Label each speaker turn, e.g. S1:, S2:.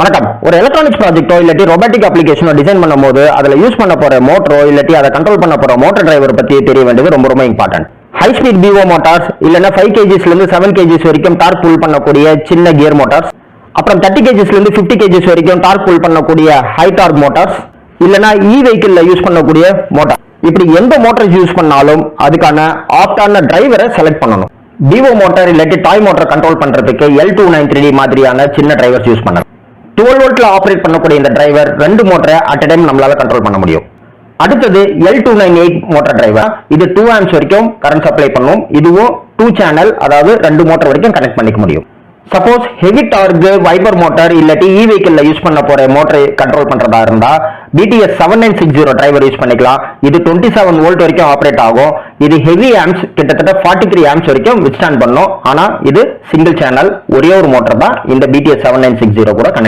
S1: வணக்கம். ஒரு எலக்ட்ரானிக்ஸ் ப்ராஜெக்ட்டோ இல்லாட்டி ரொபாட்டிக் அப்ளிகேஷனோ டிசைன் பண்ணும்போது அதுல யூஸ் பண்ண போற மோட்டரோ இல்லாட்டி அதை கண்ட்ரோல் பண்ண போற மோட்டர் டிரைவர் பத்தி தெரிய வேண்டியது ரொம்ப ரொம்ப important. High speed BO motors இல்லைன்னா 5 kgs இருந்து 7 kgs வரைக்கும் டார்க் புல் பண்ணக்கூடிய சின்ன கியர் மோட்டார்ஸ், அப்புறம் 30 kgs இருந்து 50 kgs வரைக்கும் டார்க் புல் பண்ணக்கூடிய ஹை டார்க் மோட்டார்ஸ், இல்லைன்னா வெஹிக்கிள்ல யூஸ் பண்ணக்கூடிய மோட்டார். இப்படி எந்த மோட்டார் யூஸ் பண்ணாலும் அதுக்கான ஆப்டான டிரைவரை செலக்ட் பண்ணணும். பிஓ மோட்டார் இல்லாட்டி டாய் மோட்டார் கண்ட்ரோல் பண்றதுக்கு L293D மாதிரியான சின்ன டிரைவர்ஸ் யூஸ் பண்ணணும். 12 வோல்ட்ல ஆபரேட் பண்ணக்கூடிய இந்த டிரைவர் ரெண்டு மோட்டரை அட் டைம் நம்மளால கண்ட்ரோல் பண்ண முடியும். அடுத்தது L298 மோட்டார் டிரைவர். இது 2 amps வரைக்கும் கரண்ட் சப்ளை பண்ணும். இதுவும் 2 சேனல், அதாவது 2 மோட்டார் வரைக்கும் கனெக்ட் பண்ணிக்க முடியும். Suppose heavy torque wiper motor இல்லாட்டி வெஹிக்கிள்ல யூஸ் பண்ண போற மோட்டரை கண்ட்ரோல் பண்றதா இருந்தா BTS 7960 டிரைவர் யூஸ் பண்ணிக்கலாம். இது 27 வோல்ட் வரைக்கும் ஆபரேட் ஆகும். இது ஹெவி ஆம்ப்ஸ் கிட்டத்தட்ட 43 ஆம்ப்ஸ் வரைக்கும் வித்ஸ்டாண்ட் பண்ணும். ஆனா இது சிங்கிள் சேனல், ஒரே ஒரு மோட்டார் தான் இந்த BTS 7960 கூட கனெக்ட்